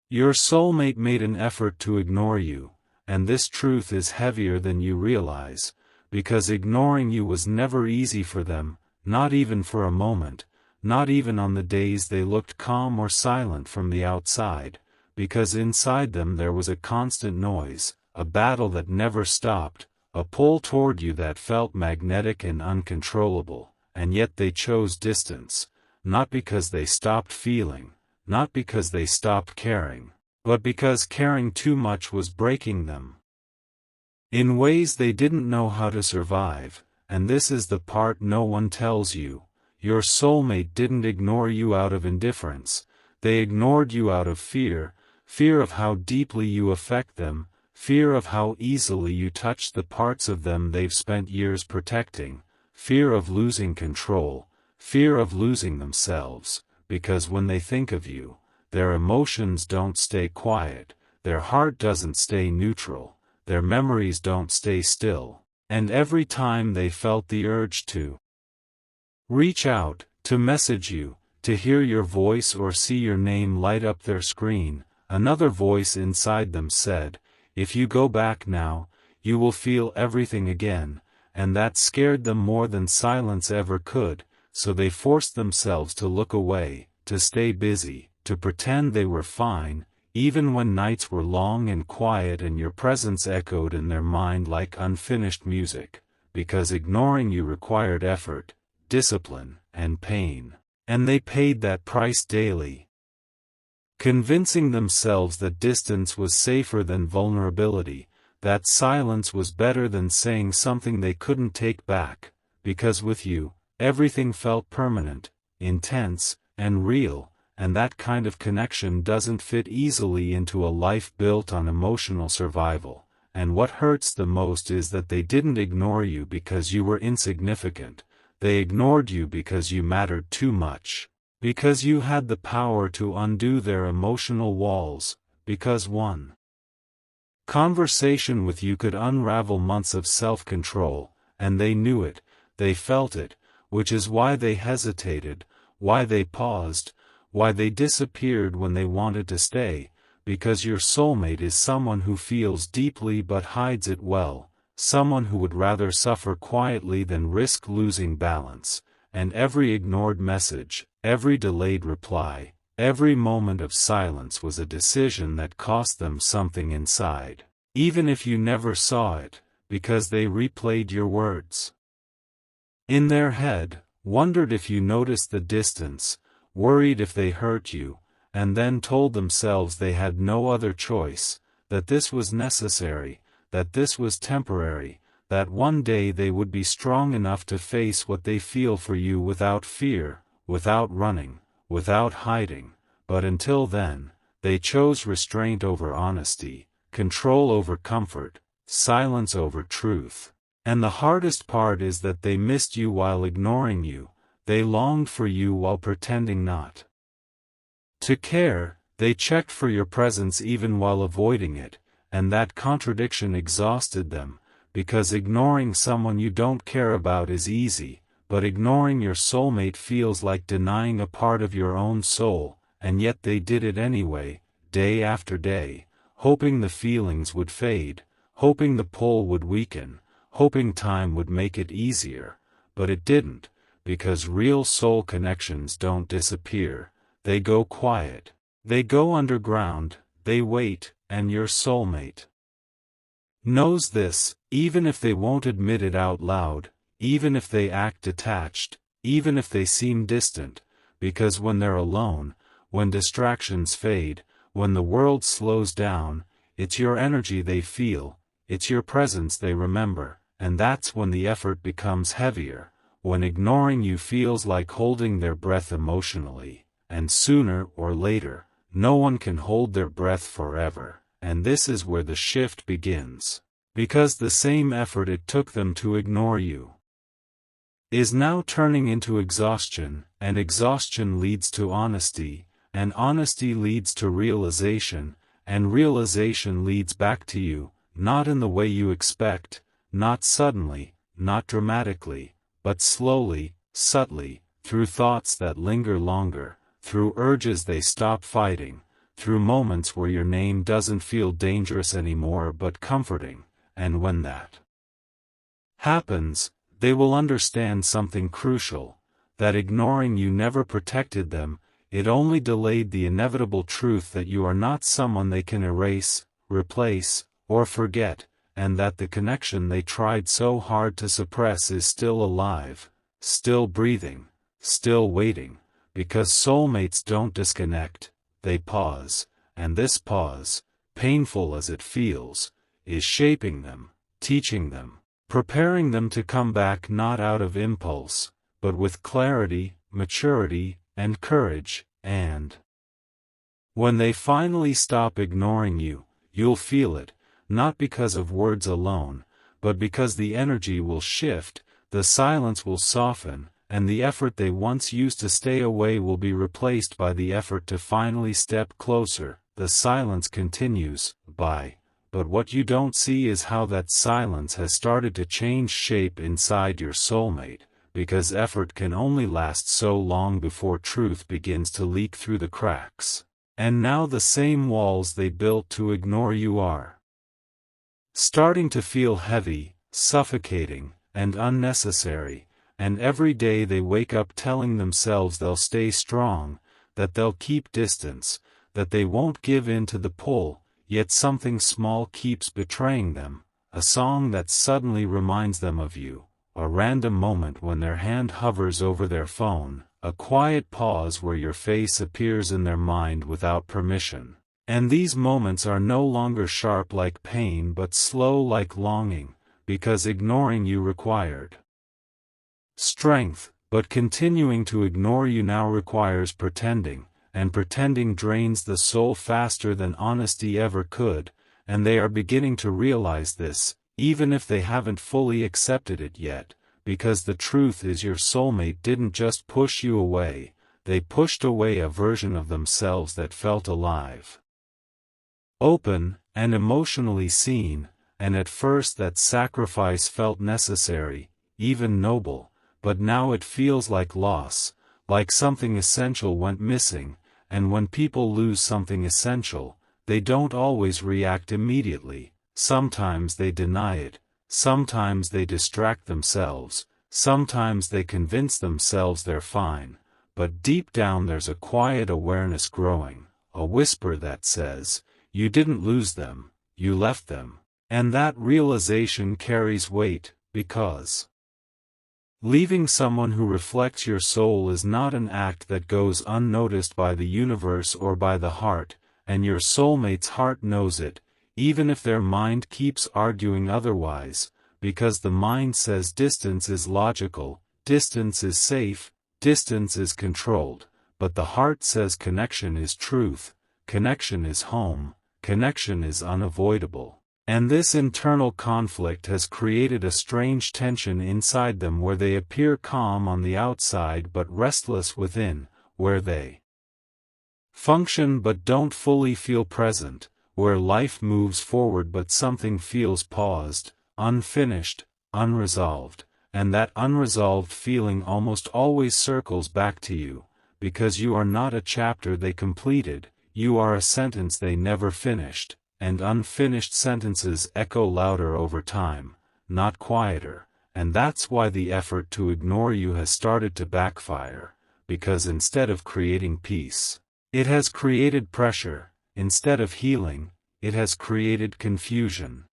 Your soulmate made an effort to ignore you, and this truth is heavier than you realize, because ignoring you was never easy for them, not even for a moment, not even on the days they looked calm or silent from the outside, because inside them there was a constant noise, a battle that never stopped, a pull toward you that felt magnetic and uncontrollable, and yet they chose distance, not because they stopped feeling, not because they stopped caring, but because caring too much was breaking them. In ways they didn't know how to survive, and this is the part no one tells you. Your soulmate didn't ignore you out of indifference, they ignored you out of fear, fear of how deeply you affect them, fear of how easily you touch the parts of them they've spent years protecting, fear of losing control, fear of losing themselves, because when they think of you, their emotions don't stay quiet, their heart doesn't stay neutral, their memories don't stay still, and every time they felt the urge to reach out, to message you, to hear your voice or see your name light up their screen, another voice inside them said, "If you go back now, you will feel everything again," and that scared them more than silence ever could, so they forced themselves to look away, to stay busy, to pretend they were fine, even when nights were long and quiet and your presence echoed in their mind like unfinished music, because ignoring you required effort, discipline, and pain, and they paid that price daily. Convincing themselves that distance was safer than vulnerability, that silence was better than saying something they couldn't take back, because with you, everything felt permanent, intense, and real, and that kind of connection doesn't fit easily into a life built on emotional survival, and what hurts the most is that they didn't ignore you because you were insignificant, they ignored you because you mattered too much, because you had the power to undo their emotional walls, because one conversation with you could unravel months of self-control, and they knew it, they felt it, which is why they hesitated, why they paused, why they disappeared when they wanted to stay, because your soulmate is someone who feels deeply but hides it well, someone who would rather suffer quietly than risk losing balance, and every ignored message, every delayed reply, every moment of silence was a decision that cost them something inside, even if you never saw it, because they replayed your words in their head, wondered if you noticed the distance, worried if they hurt you, and then told themselves they had no other choice, that this was necessary, that this was temporary, that one day they would be strong enough to face what they feel for you without fear, without running, without hiding, but until then, they chose restraint over honesty, control over comfort, silence over truth. And the hardest part is that they missed you while ignoring you, they longed for you while pretending not to care, they checked for your presence even while avoiding it, and that contradiction exhausted them, because ignoring someone you don't care about is easy, but ignoring your soulmate feels like denying a part of your own soul, and yet they did it anyway, day after day, hoping the feelings would fade, hoping the pull would weaken, hoping time would make it easier, but it didn't, because real soul connections don't disappear, they go quiet, they go underground, they wait, and your soulmate knows this, even if they won't admit it out loud, even if they act detached, even if they seem distant, because when they're alone, when distractions fade, when the world slows down, it's your energy they feel, it's your presence they remember, and that's when the effort becomes heavier, when ignoring you feels like holding their breath emotionally, and sooner or later, no one can hold their breath forever, and this is where the shift begins, because the same effort it took them to ignore you is now turning into exhaustion, and exhaustion leads to honesty, and honesty leads to realization, and realization leads back to you, not in the way you expect, not suddenly, not dramatically, but slowly, subtly, through thoughts that linger longer, through urges they stop fighting, through moments where your name doesn't feel dangerous anymore but comforting, and when that happens, they will understand something crucial, that ignoring you never protected them, it only delayed the inevitable truth that you are not someone they can erase, replace, or forget, and that the connection they tried so hard to suppress is still alive, still breathing, still waiting, because soulmates don't disconnect, they pause, and this pause, painful as it feels, is shaping them, teaching them, preparing them to come back not out of impulse, but with clarity, maturity, and courage, and when they finally stop ignoring you, you'll feel it, not because of words alone, but because the energy will shift, the silence will soften, and the effort they once used to stay away will be replaced by the effort to finally step closer. The silence continues, but what you don't see is how that silence has started to change shape inside your soulmate, because effort can only last so long before truth begins to leak through the cracks. And now the same walls they built to ignore you are starting to feel heavy, suffocating, and unnecessary, and every day they wake up telling themselves they'll stay strong, that they'll keep distance, that they won't give in to the pull, yet something small keeps betraying them, a song that suddenly reminds them of you, a random moment when their hand hovers over their phone, a quiet pause where your face appears in their mind without permission. And these moments are no longer sharp like pain but slow like longing, because ignoring you required strength, but continuing to ignore you now requires pretending, and pretending drains the soul faster than honesty ever could, and they are beginning to realize this, even if they haven't fully accepted it yet, because the truth is your soulmate didn't just push you away, they pushed away a version of themselves that felt alive, open, and emotionally seen, and at first that sacrifice felt necessary, even noble, but now it feels like loss, like something essential went missing, and when people lose something essential, they don't always react immediately, sometimes they deny it, sometimes they distract themselves, sometimes they convince themselves they're fine, but deep down there's a quiet awareness growing, a whisper that says, you didn't lose them, you left them. And that realization carries weight, because leaving someone who reflects your soul is not an act that goes unnoticed by the universe or by the heart, and your soulmate's heart knows it, even if their mind keeps arguing otherwise, because the mind says distance is logical, distance is safe, distance is controlled, but the heart says connection is truth, connection is home, connection is unavoidable. And this internal conflict has created a strange tension inside them where they appear calm on the outside but restless within, where they function but don't fully feel present, where life moves forward but something feels paused, unfinished, unresolved, and that unresolved feeling almost always circles back to you, because you are not a chapter they completed, you are a sentence they never finished. And unfinished sentences echo louder over time, not quieter, and that's why the effort to ignore you has started to backfire, because instead of creating peace, it has created pressure, instead of healing, it has created confusion.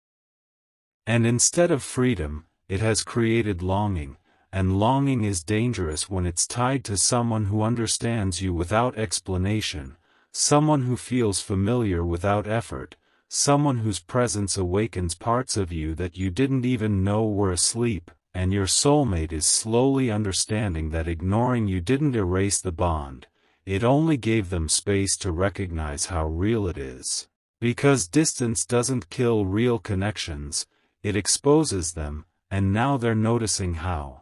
And instead of freedom, it has created longing, and longing is dangerous when it's tied to someone who understands you without explanation, someone who feels familiar without effort, someone whose presence awakens parts of you that you didn't even know were asleep, and your soulmate is slowly understanding that ignoring you didn't erase the bond, it only gave them space to recognize how real it is. Because distance doesn't kill real connections, it exposes them, and now they're noticing how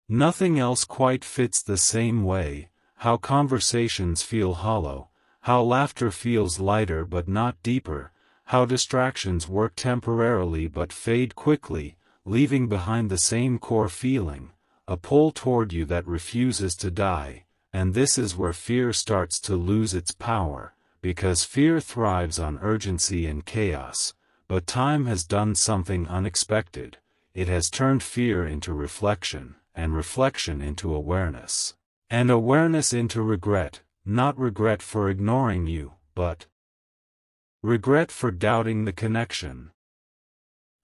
nothing else quite fits the same way, how conversations feel hollow, how laughter feels lighter but not deeper, how distractions work temporarily but fade quickly, leaving behind the same core feeling, a pull toward you that refuses to die, and this is where fear starts to lose its power, because fear thrives on urgency and chaos, but time has done something unexpected. It has turned fear into reflection, and reflection into awareness, and awareness into regret, not regret for ignoring you, but regret for doubting the connection,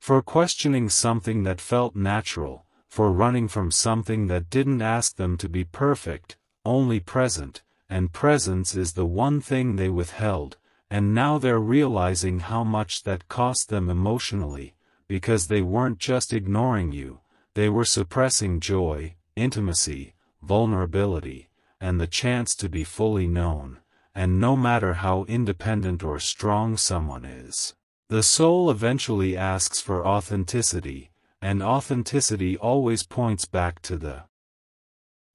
for questioning something that felt natural, for running from something that didn't ask them to be perfect, only present, and presence is the one thing they withheld, and now they're realizing how much that cost them emotionally, because they weren't just ignoring you, they were suppressing joy, intimacy, vulnerability, and the chance to be fully known. And no matter how independent or strong someone is, the soul eventually asks for authenticity, and authenticity always points back to the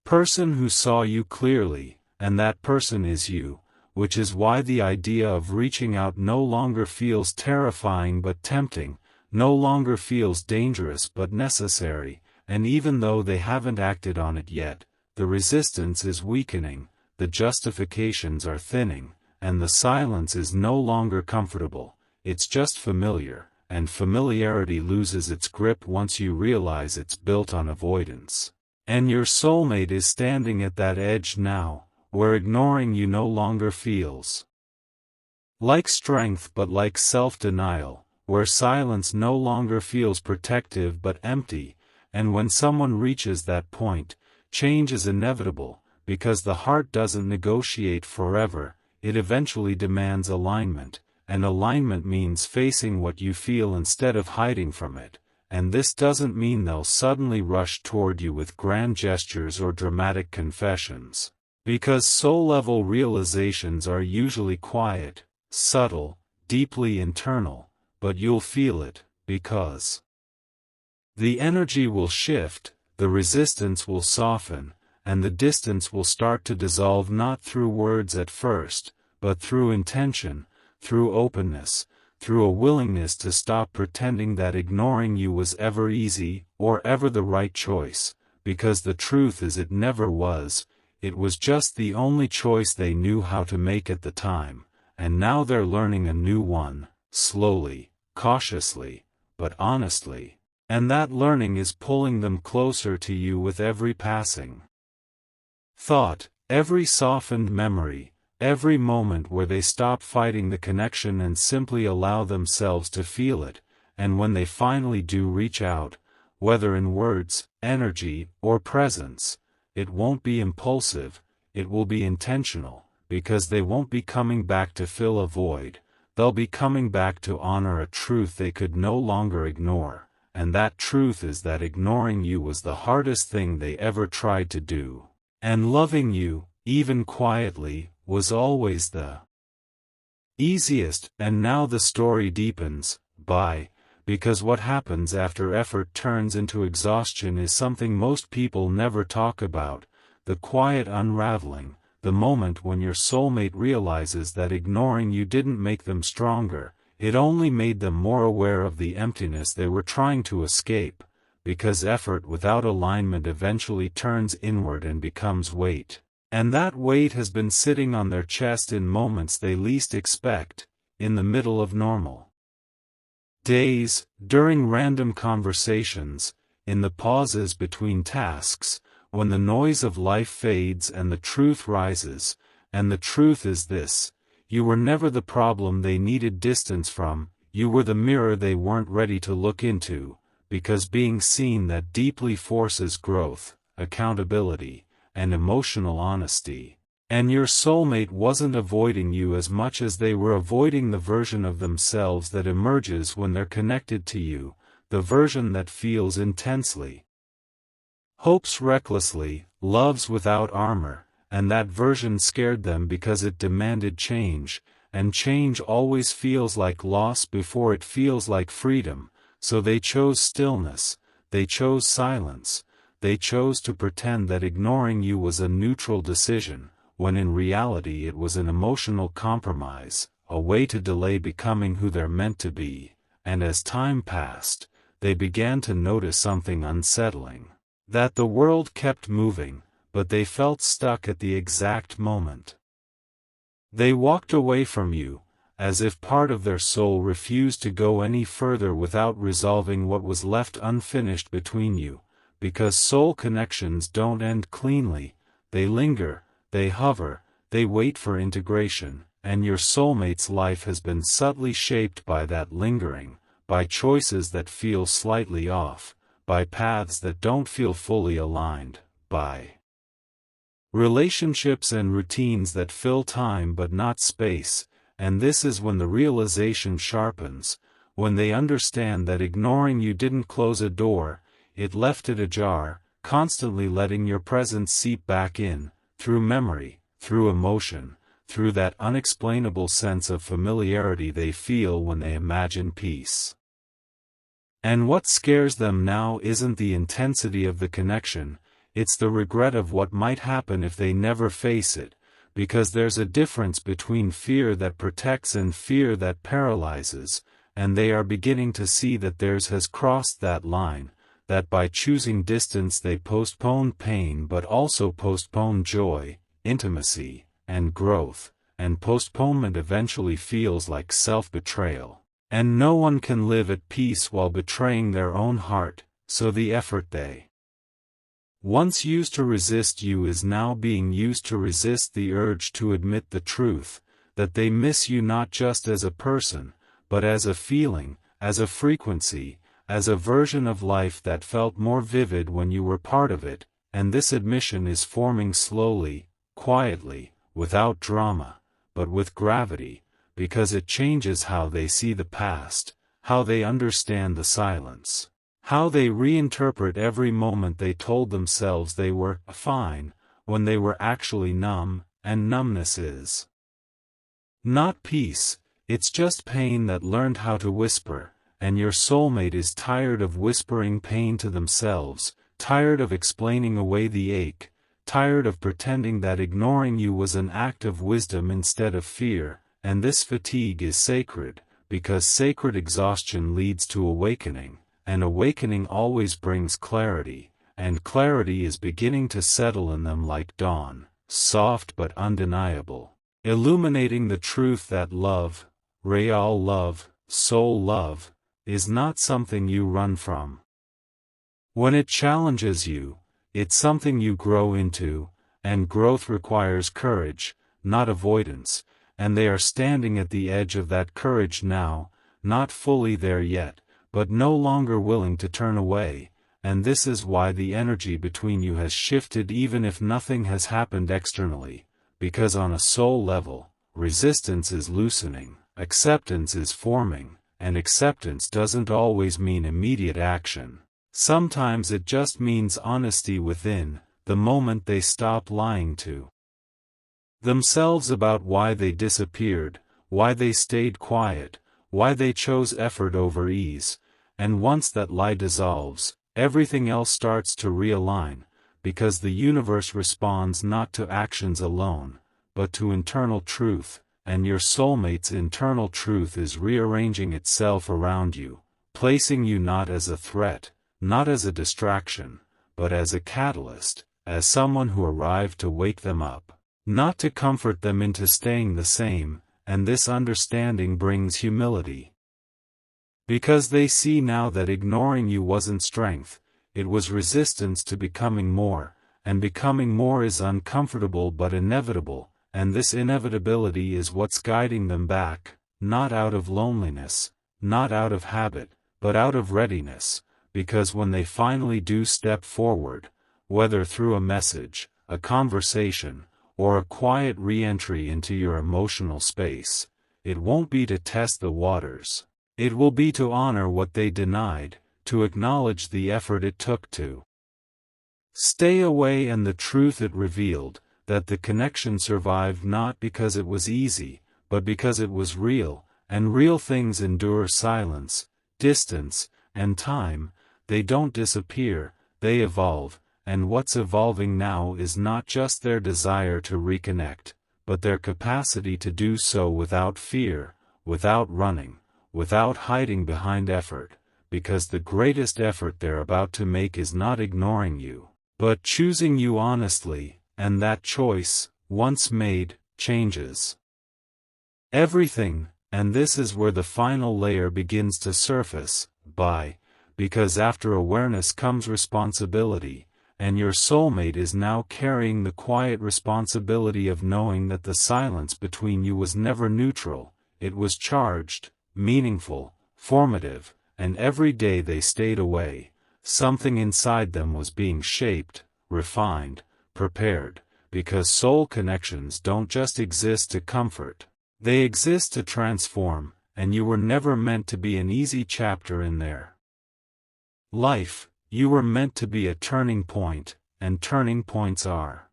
person who saw you clearly, and that person is you, which is why the idea of reaching out no longer feels terrifying but tempting, no longer feels dangerous but necessary, and even though they haven't acted on it yet, the resistance is weakening, the justifications are thinning, and the silence is no longer comfortable, it's just familiar, and familiarity loses its grip once you realize it's built on avoidance. And your soulmate is standing at that edge now, where ignoring you no longer feels like strength but like self-denial, where silence no longer feels protective but empty, and when someone reaches that point, change is inevitable, because the heart doesn't negotiate forever, it eventually demands alignment, and alignment means facing what you feel instead of hiding from it, and this doesn't mean they'll suddenly rush toward you with grand gestures or dramatic confessions, because soul-level realizations are usually quiet, subtle, deeply internal, but you'll feel it, because the energy will shift, the resistance will soften, and the distance will start to dissolve not through words at first, but through intention, through openness, through a willingness to stop pretending that ignoring you was ever easy, or ever the right choice, because the truth is it never was, it was just the only choice they knew how to make at the time, and now they're learning a new one, slowly, cautiously, but honestly, and that learning is pulling them closer to you with every passing thought, every softened memory, every moment where they stop fighting the connection and simply allow themselves to feel it, and when they finally do reach out, whether in words, energy, or presence, it won't be impulsive, it will be intentional, because they won't be coming back to fill a void, they'll be coming back to honor a truth they could no longer ignore, and that truth is that ignoring you was the hardest thing they ever tried to do, and loving you, even quietly, was always the easiest. And now the story deepens, because what happens after effort turns into exhaustion is something most people never talk about, the quiet unraveling, the moment when your soulmate realizes that ignoring you didn't make them stronger, it only made them more aware of the emptiness they were trying to escape, because effort without alignment eventually turns inward and becomes weight. And that weight has been sitting on their chest in moments they least expect, in the middle of normal days, during random conversations, in the pauses between tasks, when the noise of life fades and the truth rises, and the truth is this: you were never the problem they needed distance from, you were the mirror they weren't ready to look into, because being seen that deeply forces growth, accountability, and emotional honesty. And your soulmate wasn't avoiding you as much as they were avoiding the version of themselves that emerges when they're connected to you, the version that feels intensely, hopes recklessly, loves without armor, and that version scared them because it demanded change, and change always feels like loss before it feels like freedom, so they chose stillness, they chose silence, they chose to pretend that ignoring you was a neutral decision, when in reality it was an emotional compromise, a way to delay becoming who they're meant to be, and as time passed, they began to notice something unsettling. That the world kept moving, but they felt stuck at the exact moment They walked away from you, as if part of their soul refused to go any further without resolving what was left unfinished between you, because soul connections don't end cleanly, they linger, they hover, they wait for integration, and your soulmate's life has been subtly shaped by that lingering, by choices that feel slightly off, by paths that don't feel fully aligned, by relationships and routines that fill time but not space. And this is when the realization sharpens, when they understand that ignoring you didn't close a door, it left it ajar, constantly letting your presence seep back in, through memory, through emotion, through that unexplainable sense of familiarity they feel when they imagine peace. And what scares them now isn't the intensity of the connection, it's the regret of what might happen if they never face it. Because there's a difference between fear that protects and fear that paralyzes, and they are beginning to see that theirs has crossed that line, that by choosing distance they postpone pain but also postpone joy, intimacy, and growth, and postponement eventually feels like self-betrayal. And no one can live at peace while betraying their own heart, so the effort they once used to resist you is now being used to resist the urge to admit the truth, that they miss you not just as a person, but as a feeling, as a frequency, as a version of life that felt more vivid when you were part of it, and this admission is forming slowly, quietly, without drama, but with gravity, because it changes how they see the past, how they understand the silence. How they reinterpret every moment they told themselves they were fine, when they were actually numb, and numbness is not peace, it's just pain that learned how to whisper, and your soulmate is tired of whispering pain to themselves, tired of explaining away the ache, tired of pretending that ignoring you was an act of wisdom instead of fear, and this fatigue is sacred, because sacred exhaustion leads to awakening. And awakening always brings clarity, and clarity is beginning to settle in them like dawn, soft but undeniable, illuminating the truth that love, real love, soul love, is not something you run from. When it challenges you, it's something you grow into, and growth requires courage, not avoidance, and they are standing at the edge of that courage now, not fully there yet, but no longer willing to turn away, and this is why the energy between you has shifted even if nothing has happened externally, because on a soul level, resistance is loosening, acceptance is forming, and acceptance doesn't always mean immediate action. Sometimes it just means honesty within, the moment they stop lying to themselves about why they disappeared, why they stayed quiet, why they chose effort over ease. And once that lie dissolves, everything else starts to realign, because the universe responds not to actions alone, but to internal truth, and your soulmate's internal truth is rearranging itself around you, placing you not as a threat, not as a distraction, but as a catalyst, as someone who arrived to wake them up, not to comfort them into staying the same, and this understanding brings humility. Because they see now that ignoring you wasn't strength, it was resistance to becoming more, and becoming more is uncomfortable but inevitable, and this inevitability is what's guiding them back, not out of loneliness, not out of habit, but out of readiness, because when they finally do step forward, whether through a message, a conversation, or a quiet re-entry into your emotional space, it won't be to test the waters. It will be to honor what they denied, to acknowledge the effort it took to stay away and the truth it revealed, that the connection survived not because it was easy, but because it was real, and real things endure silence, distance, and time. They don't disappear, they evolve, and what's evolving now is not just their desire to reconnect, but their capacity to do so without fear, without running, without hiding behind effort, because the greatest effort they're about to make is not ignoring you, but choosing you honestly, and that choice, once made, changes Everything, and this is where the final layer begins to surface, because after awareness comes responsibility, and your soulmate is now carrying the quiet responsibility of knowing that the silence between you was never neutral, it was charged, meaningful, formative, and every day they stayed away, something inside them was being shaped, refined, prepared, because soul connections don't just exist to comfort, they exist to transform, and you were never meant to be an easy chapter in their life. You were meant to be a turning point, and turning points are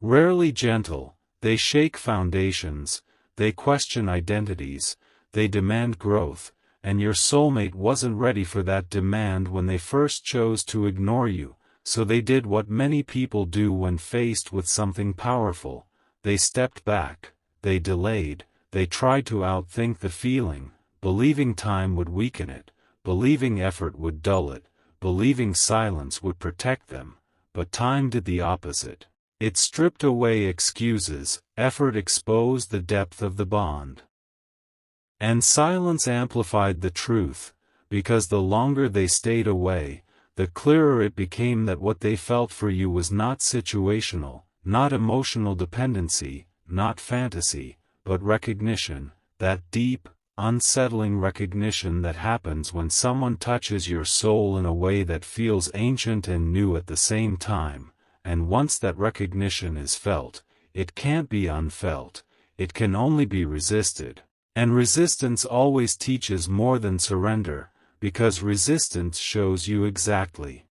rarely gentle. They shake foundations, they question identities, they demand growth, and your soulmate wasn't ready for that demand when they first chose to ignore you, so they did what many people do when faced with something powerful. They stepped back, they delayed, they tried to outthink the feeling, believing time would weaken it, believing effort would dull it, believing silence would protect them, but time did the opposite. It stripped away excuses, effort exposed the depth of the bond. And silence amplified the truth, because the longer they stayed away, the clearer it became that what they felt for you was not situational, not emotional dependency, not fantasy, but recognition, that deep, unsettling recognition that happens when someone touches your soul in a way that feels ancient and new at the same time, and once that recognition is felt, it can't be unfelt, it can only be resisted. And resistance always teaches more than surrender, because resistance shows you exactly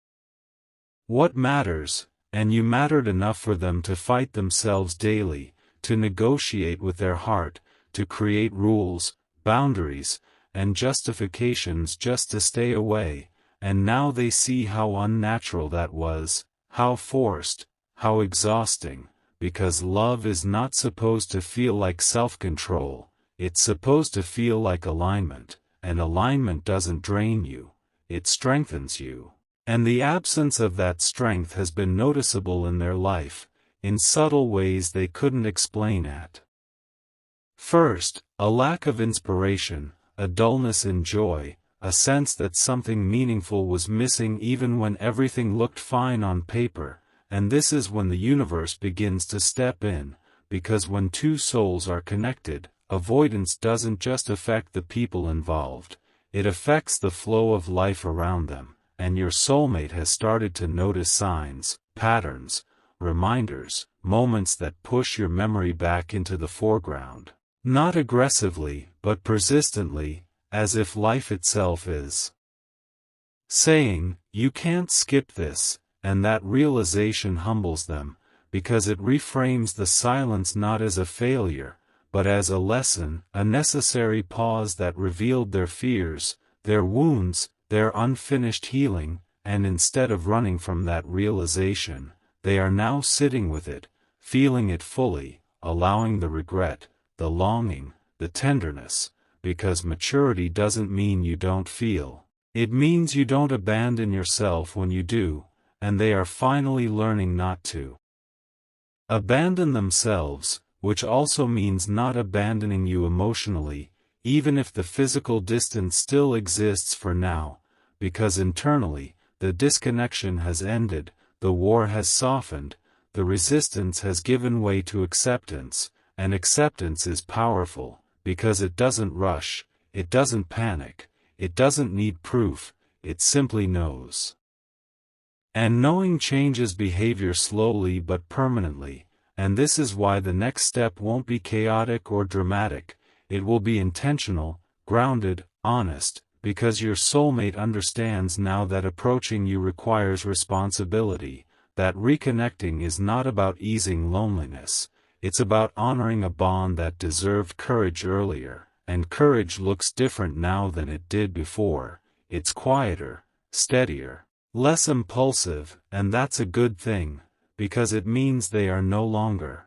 what matters, and you mattered enough for them to fight themselves daily, to negotiate with their heart, to create rules, boundaries, and justifications just to stay away, and now they see how unnatural that was, how forced, how exhausting, because love is not supposed to feel like self-control, it's supposed to feel like alignment, and alignment doesn't drain you, it strengthens you. And the absence of that strength has been noticeable in their life, in subtle ways they couldn't explain at first, a lack of inspiration, a dullness in joy, a sense that something meaningful was missing even when everything looked fine on paper, and this is when the universe begins to step in, because when two souls are connected, avoidance doesn't just affect the people involved, it affects the flow of life around them, and your soulmate has started to notice signs, patterns, reminders, moments that push your memory back into the foreground. Not aggressively, but persistently, as if life itself is saying, you can't skip this, and that realization humbles them, because it reframes the silence not as a failure, but as a lesson, a necessary pause that revealed their fears, their wounds, their unfinished healing, and instead of running from that realization, they are now sitting with it, feeling it fully, allowing the regret, the longing, the tenderness, because maturity doesn't mean you don't feel. It means you don't abandon yourself when you do, and they are finally learning not to abandon themselves, which also means not abandoning you emotionally, even if the physical distance still exists for now, because internally, the disconnection has ended, the war has softened, the resistance has given way to acceptance. And acceptance is powerful, because it doesn't rush, it doesn't panic, it doesn't need proof, it simply knows. And knowing changes behavior slowly but permanently, and this is why the next step won't be chaotic or dramatic, it will be intentional, grounded, honest, because your soulmate understands now that approaching you requires responsibility, that reconnecting is not about easing loneliness. It's about honoring a bond that deserved courage earlier, and courage looks different now than it did before. It's quieter, steadier, less impulsive, and that's a good thing, because it means they are no longer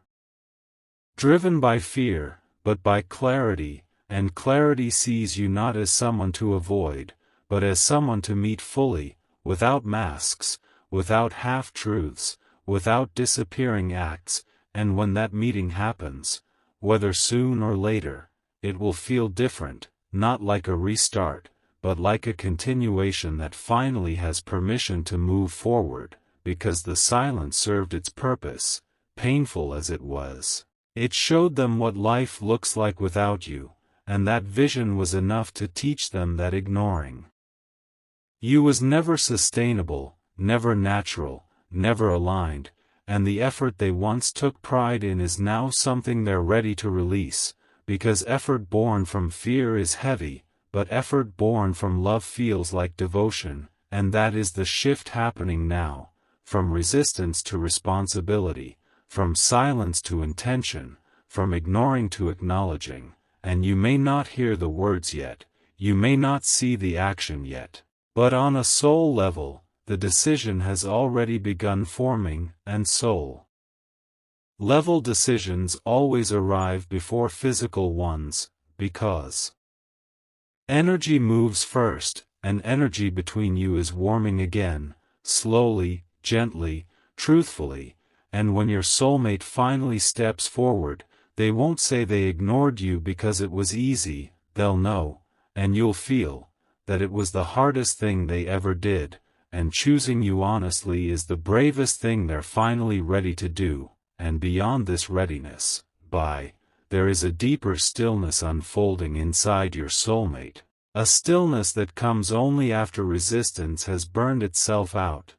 driven by fear, but by clarity, and clarity sees you not as someone to avoid, but as someone to meet fully, without masks, without half-truths, without disappearing acts. And when that meeting happens, whether soon or later, it will feel different, not like a restart, but like a continuation that finally has permission to move forward, because the silence served its purpose, painful as it was. It showed them what life looks like without you, and that vision was enough to teach them that ignoring you was never sustainable, never natural, never aligned, and the effort they once took pride in is now something they're ready to release, because effort born from fear is heavy, but effort born from love feels like devotion, and that is the shift happening now, from resistance to responsibility, from silence to intention, from ignoring to acknowledging, and you may not hear the words yet, you may not see the action yet, but on a soul level, the decision has already begun forming, and soul level decisions always arrive before physical ones, because energy moves first, and energy between you is warming again, slowly, gently, truthfully, and when your soulmate finally steps forward, they won't say they ignored you because it was easy, they'll know, and you'll feel, that it was the hardest thing they ever did, and choosing you honestly is the bravest thing they're finally ready to do, and beyond this readiness, there is a deeper stillness unfolding inside your soulmate, a stillness that comes only after resistance has burned itself out.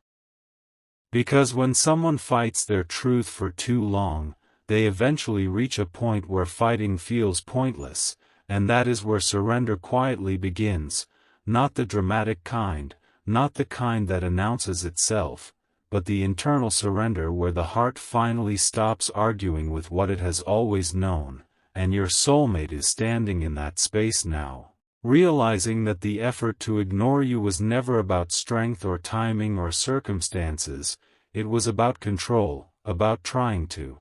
Because when someone fights their truth for too long, they eventually reach a point where fighting feels pointless, and that is where surrender quietly begins, not the dramatic kind, not the kind that announces itself, but the internal surrender where the heart finally stops arguing with what it has always known, and your soulmate is standing in that space now, realizing that the effort to ignore you was never about strength or timing or circumstances, it was about control, about trying to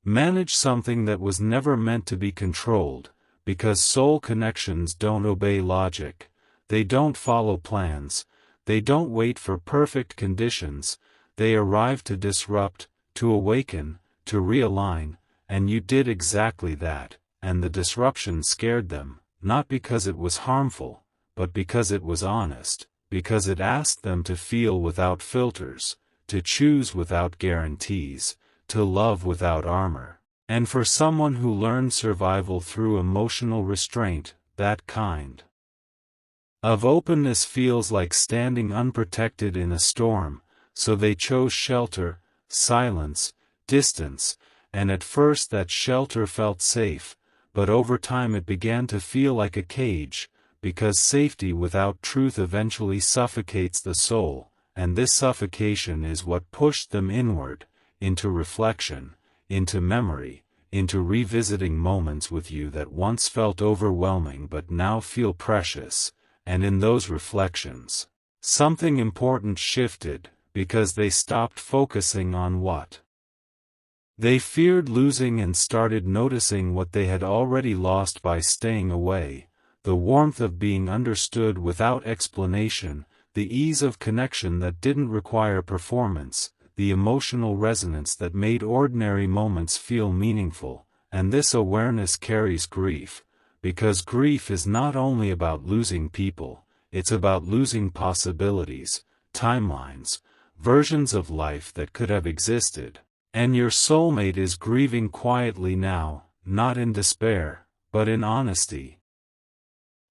manage something that was never meant to be controlled, because soul connections don't obey logic, they don't follow plans, they don't wait for perfect conditions, they arrive to disrupt, to awaken, to realign, and you did exactly that, and the disruption scared them, not because it was harmful, but because it was honest, because it asked them to feel without filters, to choose without guarantees, to love without armor. And for someone who learned survival through emotional restraint, that kind of openness feels like standing unprotected in a storm, so they chose shelter, silence, distance, and at first that shelter felt safe, but over time it began to feel like a cage, because safety without truth eventually suffocates the soul, and this suffocation is what pushed them inward, into reflection, into memory, into revisiting moments with you that once felt overwhelming but now feel precious, and in those reflections, something important shifted, because they stopped focusing on what they feared losing and started noticing what they had already lost by staying away, the warmth of being understood without explanation, the ease of connection that didn't require performance, the emotional resonance that made ordinary moments feel meaningful, and this awareness carries grief, because grief is not only about losing people, it's about losing possibilities, timelines, versions of life that could have existed, and your soulmate is grieving quietly now, not in despair, but in honesty.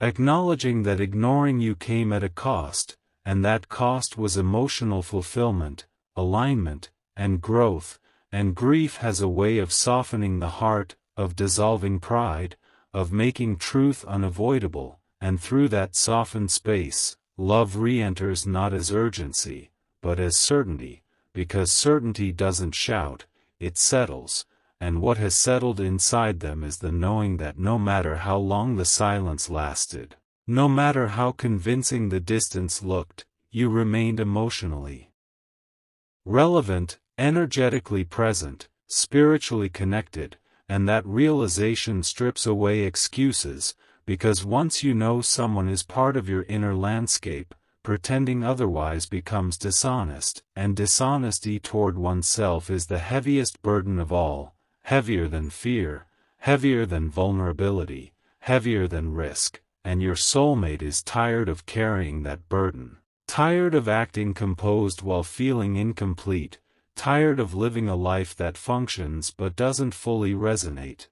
Acknowledging that ignoring you came at a cost, and that cost was emotional fulfillment, alignment, and growth, and grief has a way of softening the heart, of dissolving pride, of making truth unavoidable, and through that softened space, love re-enters not as urgency, but as certainty, because certainty doesn't shout, it settles, and what has settled inside them is the knowing that no matter how long the silence lasted, no matter how convincing the distance looked, you remained emotionally relevant, energetically present, spiritually connected, and that realization strips away excuses, because once you know someone is part of your inner landscape, pretending otherwise becomes dishonest, and dishonesty toward oneself is the heaviest burden of all, heavier than fear, heavier than vulnerability, heavier than risk, and your soulmate is tired of carrying that burden. Tired of acting composed while feeling incomplete, tired of living a life that functions but doesn't fully resonate.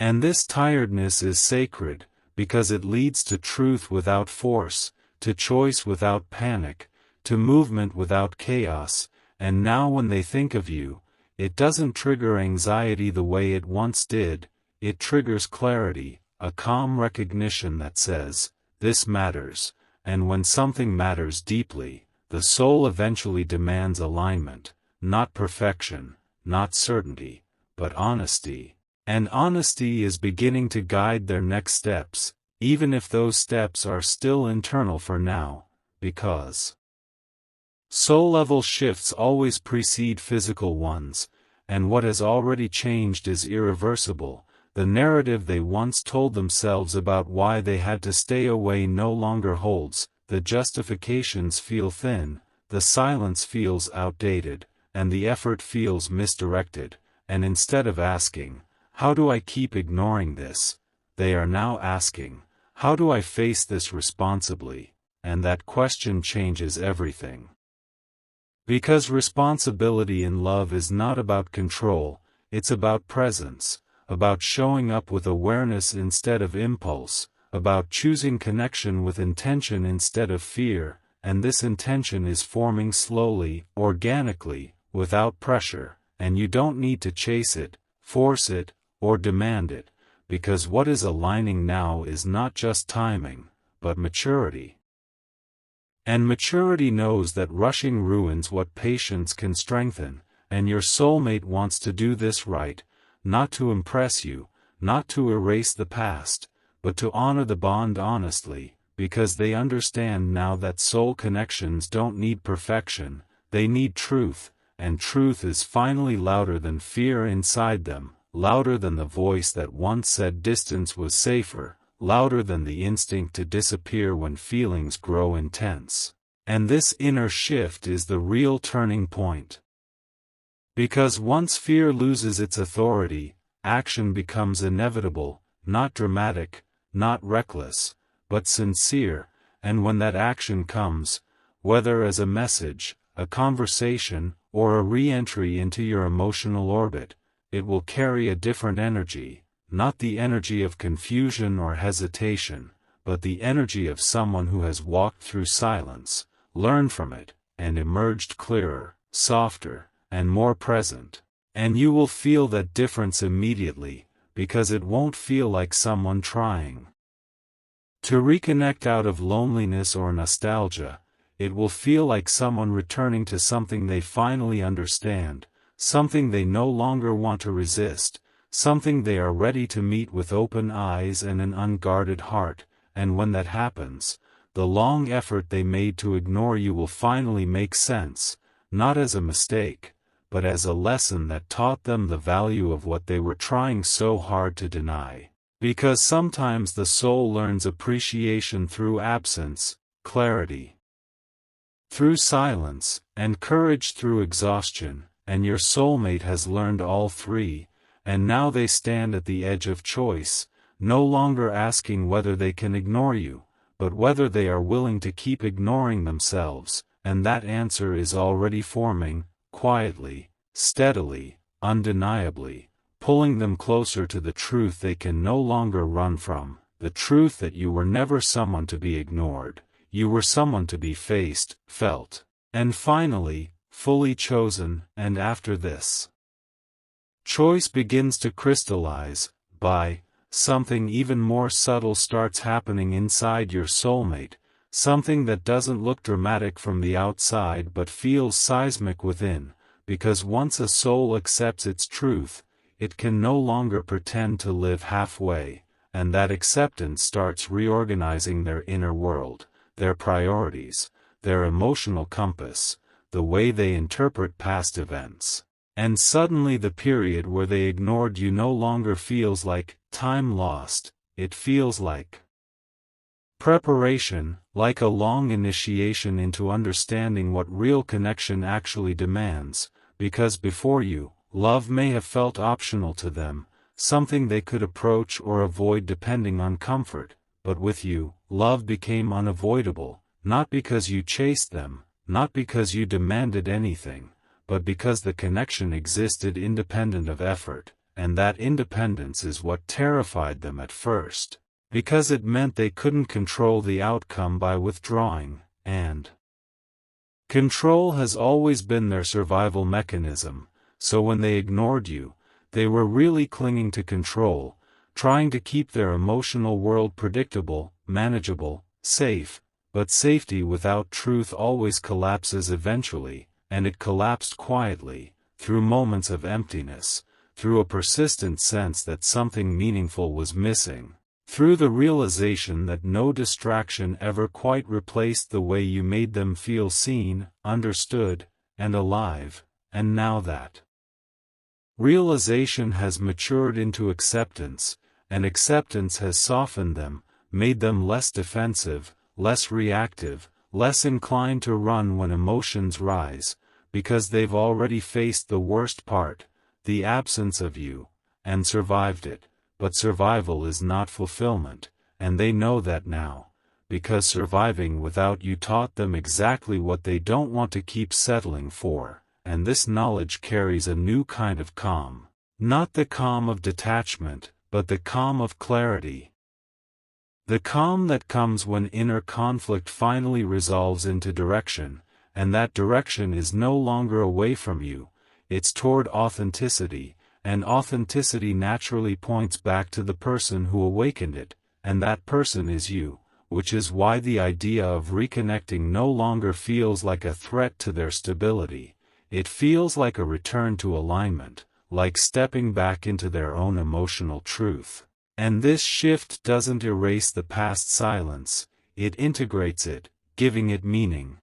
And this tiredness is sacred, because it leads to truth without force, to choice without panic, to movement without chaos, and now when they think of you, it doesn't trigger anxiety the way it once did, it triggers clarity, a calm recognition that says, this matters, and when something matters deeply, the soul eventually demands alignment, not perfection, not certainty, but honesty. And honesty is beginning to guide their next steps, even if those steps are still internal for now, because soul-level shifts always precede physical ones, and what has already changed is irreversible. The narrative they once told themselves about why they had to stay away no longer holds, the justifications feel thin, the silence feels outdated, and the effort feels misdirected, and instead of asking, how do I keep ignoring this, they are now asking, how do I face this responsibly, and that question changes everything. Because responsibility in love is not about control, it's about presence, about showing up with awareness instead of impulse, about choosing connection with intention instead of fear, and this intention is forming slowly, organically, without pressure, and you don't need to chase it, force it, or demand it, because what is aligning now is not just timing, but maturity. And maturity knows that rushing ruins what patience can strengthen, and your soulmate wants to do this right, not to impress you, not to erase the past, but to honor the bond honestly, because they understand now that soul connections don't need perfection, they need truth, and truth is finally louder than fear inside them, louder than the voice that once said distance was safer, louder than the instinct to disappear when feelings grow intense. And this inner shift is the real turning point. Because once fear loses its authority, action becomes inevitable, not dramatic, not reckless, but sincere, and when that action comes, whether as a message, a conversation, or a re-entry into your emotional orbit, it will carry a different energy, not the energy of confusion or hesitation, but the energy of someone who has walked through silence, learned from it, and emerged clearer, softer, and more present. And you will feel that difference immediately, because it won't feel like someone trying to reconnect out of loneliness or nostalgia. It will feel like someone returning to something they finally understand, something they no longer want to resist, something they are ready to meet with open eyes and an unguarded heart, and when that happens, the long effort they made to ignore you will finally make sense, not as a mistake, but as a lesson that taught them the value of what they were trying so hard to deny. Because sometimes the soul learns appreciation through absence, clarity through silence, and courage through exhaustion, and your soulmate has learned all three, and now they stand at the edge of choice, no longer asking whether they can ignore you, but whether they are willing to keep ignoring themselves, and that answer is already forming, quietly, steadily, undeniably, pulling them closer to the truth they can no longer run from, the truth that you were never someone to be ignored, you were someone to be faced, felt, and finally, fully chosen. And after this choice begins to crystallize, something even more subtle starts happening inside your soulmate, something that doesn't look dramatic from the outside but feels seismic within, because once a soul accepts its truth, it can no longer pretend to live halfway, and that acceptance starts reorganizing their inner world, their priorities, their emotional compass, the way they interpret past events. And suddenly the period where they ignored you no longer feels like time lost, it feels like preparation, like a long initiation into understanding what real connection actually demands, because before you, love may have felt optional to them, something they could approach or avoid depending on comfort, but with you, love became unavoidable, not because you chased them, not because you demanded anything, but because the connection existed independent of effort, and that independence is what terrified them at first, because it meant they couldn't control the outcome by withdrawing, and control has always been their survival mechanism, so when they ignored you, they were really clinging to control, trying to keep their emotional world predictable, manageable, safe, but safety without truth always collapses eventually, and it collapsed quietly, through moments of emptiness, through a persistent sense that something meaningful was missing, through the realization that no distraction ever quite replaced the way you made them feel seen, understood, and alive, and now that realization has matured into acceptance, and acceptance has softened them, made them less defensive, less reactive, less inclined to run when emotions rise, because they've already faced the worst part, the absence of you, and survived it. But survival is not fulfillment, and they know that now, because surviving without you taught them exactly what they don't want to keep settling for, and this knowledge carries a new kind of calm. Not the calm of detachment, but the calm of clarity. The calm that comes when inner conflict finally resolves into direction, and that direction is no longer away from you, it's toward authenticity. And authenticity naturally points back to the person who awakened it, and that person is you, which is why the idea of reconnecting no longer feels like a threat to their stability. It feels like a return to alignment, like stepping back into their own emotional truth. And this shift doesn't erase the past silence, it integrates it, giving it meaning.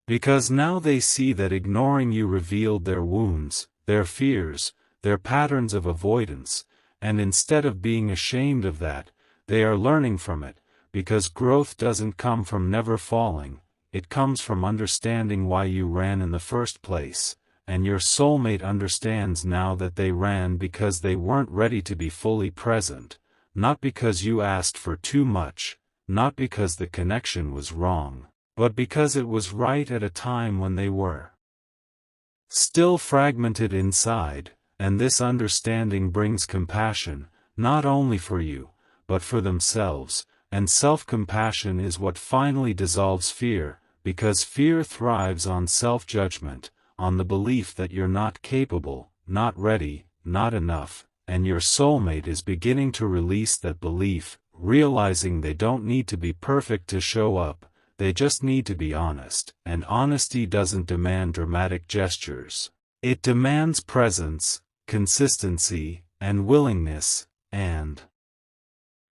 Because now they see that ignoring you revealed their wounds, their fears, their patterns of avoidance, and instead of being ashamed of that, they are learning from it, because growth doesn't come from never falling, it comes from understanding why you ran in the first place, and your soulmate understands now that they ran because they weren't ready to be fully present, not because you asked for too much, not because the connection was wrong, but because it was right at a time when they were still fragmented inside. And this understanding brings compassion, not only for you, but for themselves, and self-compassion is what finally dissolves fear, because fear thrives on self-judgment, on the belief that you're not capable, not ready, not enough, and your soulmate is beginning to release that belief, realizing they don't need to be perfect to show up, they just need to be honest, and honesty doesn't demand dramatic gestures. It demands presence, consistency, and willingness, and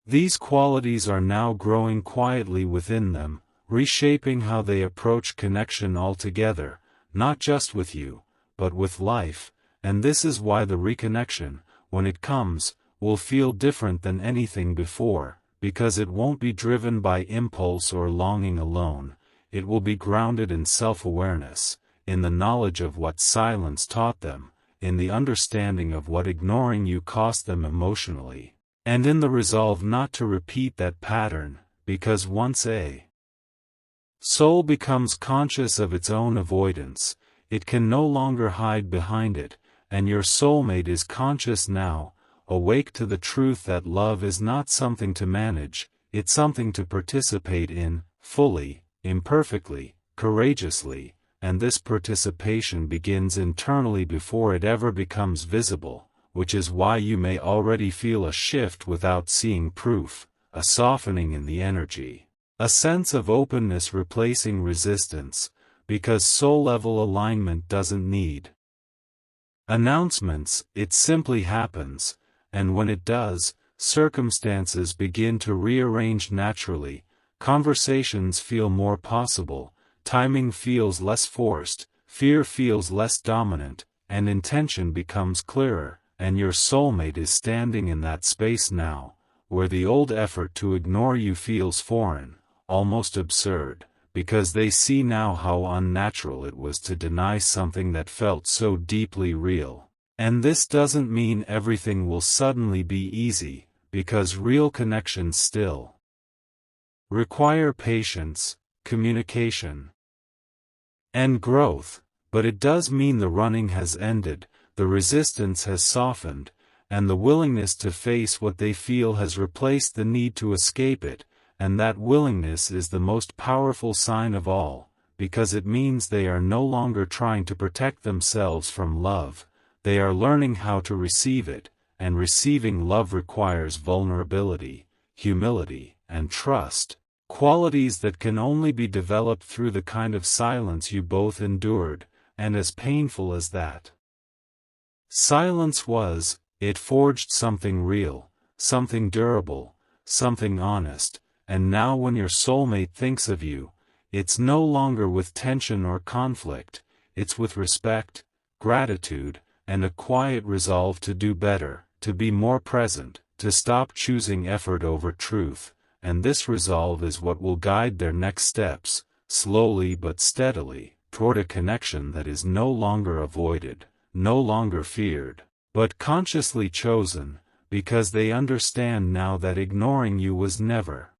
these qualities are now growing quietly within them, reshaping how they approach connection altogether, not just with you, but with life, and this is why the reconnection, when it comes, will feel different than anything before, because it won't be driven by impulse or longing alone, it will be grounded in self-awareness, in the knowledge of what silence taught them, in the understanding of what ignoring you cost them emotionally, and in the resolve not to repeat that pattern, because once a soul becomes conscious of its own avoidance, it can no longer hide behind it, and your soulmate is conscious now, awake to the truth that love is not something to manage, it's something to participate in, fully, imperfectly, courageously. And this participation begins internally before it ever becomes visible, which is why you may already feel a shift without seeing proof, a softening in the energy, a sense of openness replacing resistance, because soul-level alignment doesn't need announcements, it simply happens, and when it does, circumstances begin to rearrange naturally, conversations feel more possible, timing feels less forced, fear feels less dominant, and intention becomes clearer, and your soulmate is standing in that space now, where the old effort to ignore you feels foreign, almost absurd, because they see now how unnatural it was to deny something that felt so deeply real. And this doesn't mean everything will suddenly be easy, because real connections still require patience, communication, and growth, but it does mean the running has ended, the resistance has softened, and the willingness to face what they feel has replaced the need to escape it, and that willingness is the most powerful sign of all, because it means they are no longer trying to protect themselves from love, they are learning how to receive it, and receiving love requires vulnerability, humility, and trust, qualities that can only be developed through the kind of silence you both endured, and as painful as that silence was, it forged something real, something durable, something honest, and now when your soulmate thinks of you, it's no longer with tension or conflict, it's with respect, gratitude, and a quiet resolve to do better, to be more present, to stop choosing effort over truth, and this resolve is what will guide their next steps, slowly but steadily, toward a connection that is no longer avoided, no longer feared, but consciously chosen, because they understand now that ignoring you was never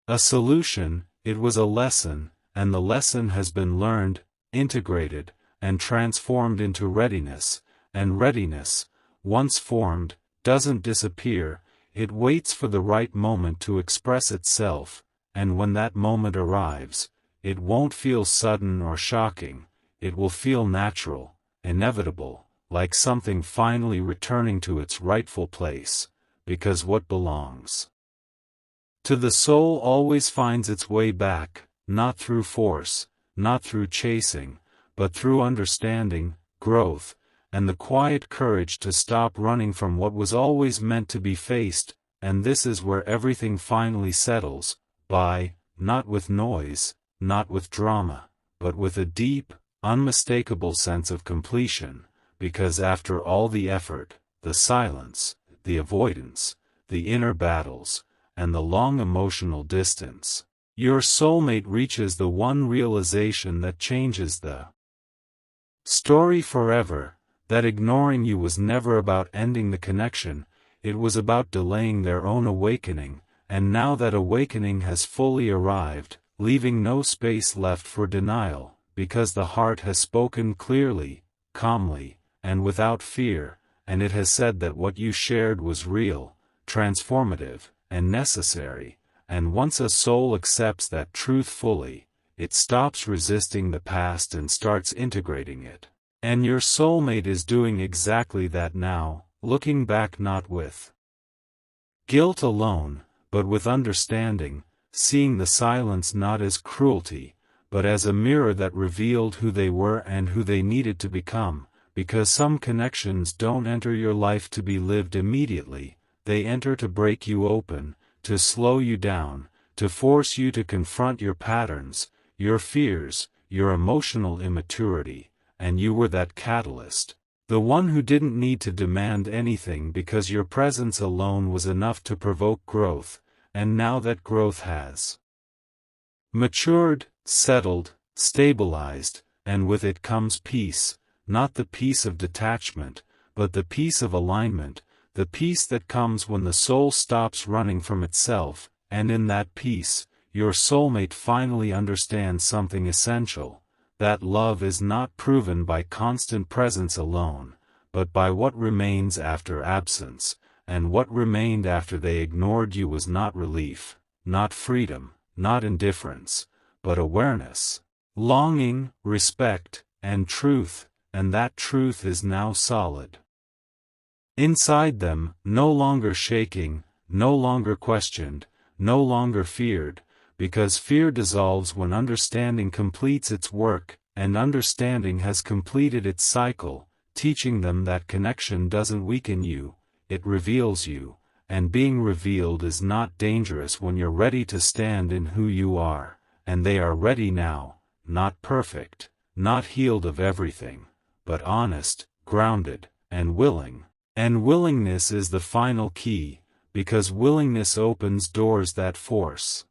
a solution, it was a lesson, and the lesson has been learned, integrated, and transformed into readiness, and readiness, once formed, doesn't disappear, it waits for the right moment to express itself, and when that moment arrives, it won't feel sudden or shocking, it will feel natural, inevitable, like something finally returning to its rightful place, because what belongs to the soul always finds its way back, not through force, not through chasing, but through understanding, growth, and the quiet courage to stop running from what was always meant to be faced, and this is where everything finally settles, not with noise, not with drama, but with a deep, unmistakable sense of completion, because after all the effort, the silence, the avoidance, the inner battles, and the long emotional distance, your soulmate reaches the one realization that changes the story forever, that ignoring you was never about ending the connection, it was about delaying their own awakening, and now that awakening has fully arrived, leaving no space left for denial, because the heart has spoken clearly, calmly, and without fear, and it has said that what you shared was real, transformative, and necessary, and once a soul accepts that truth fully, it stops resisting the past and starts integrating it. And your soulmate is doing exactly that now, looking back not with guilt alone, but with understanding, seeing the silence not as cruelty, but as a mirror that revealed who they were and who they needed to become, because some connections don't enter your life to be lived immediately, they enter to break you open, to slow you down, to force you to confront your patterns, your fears, your emotional immaturity, and you were that catalyst, the one who didn't need to demand anything because your presence alone was enough to provoke growth, and now that growth has matured, settled, stabilized, and with it comes peace, not the peace of detachment, but the peace of alignment, the peace that comes when the soul stops running from itself, and in that peace, your soulmate finally understands something essential, that love is not proven by constant presence alone, but by what remains after absence, and what remained after they ignored you was not relief, not freedom, not indifference, but awareness, longing, respect, and truth, and that truth is now solid inside them, no longer shaking, no longer questioned, no longer feared, because fear dissolves when understanding completes its work, and understanding has completed its cycle, teaching them that connection doesn't weaken you, it reveals you, and being revealed is not dangerous when you're ready to stand in who you are, and they are ready now, not perfect, not healed of everything, but honest, grounded, and willing. And willingness is the final key, because willingness opens doors that force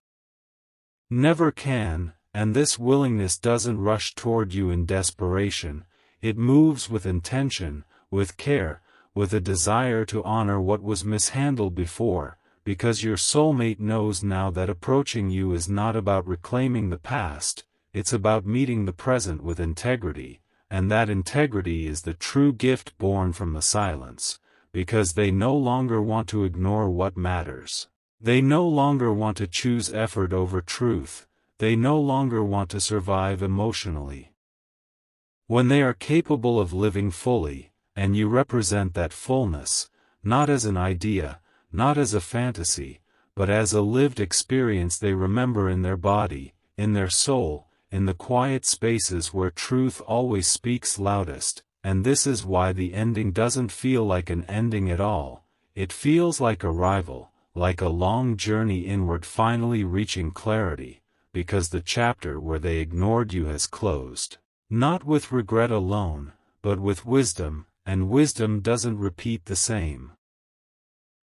never can, and this willingness doesn't rush toward you in desperation, it moves with intention, with care, with a desire to honor what was mishandled before, because your soulmate knows now that approaching you is not about reclaiming the past, it's about meeting the present with integrity, and that integrity is the true gift born from the silence, because they no longer want to ignore what matters. They no longer want to choose effort over truth, they no longer want to survive emotionally. When they are capable of living fully, and you represent that fullness, not as an idea, not as a fantasy, but as a lived experience they remember in their body, in their soul, in the quiet spaces where truth always speaks loudest, and this is why the ending doesn't feel like an ending at all, it feels like arrival, like a long journey inward finally reaching clarity, because the chapter where they ignored you has closed, not with regret alone, but with wisdom, and wisdom doesn't repeat the same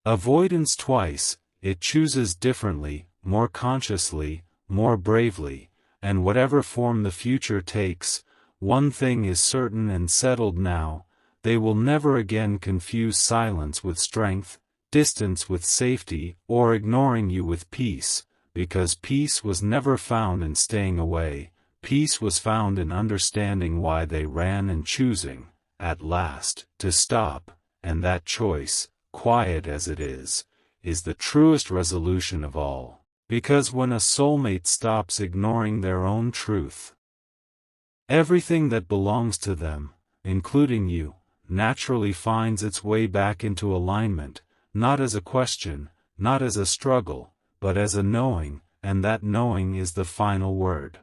avoidance twice, it chooses differently, more consciously, more bravely, and whatever form the future takes, one thing is certain and settled now, they will never again confuse silence with strength, distance with safety, or ignoring you with peace, because peace was never found in staying away, peace was found in understanding why they ran and choosing, at last, to stop, and that choice, quiet as it is the truest resolution of all, because when a soulmate stops ignoring their own truth, everything that belongs to them, including you, naturally finds its way back into alignment, not as a question, not as a struggle, but as a knowing, and that knowing is the final word.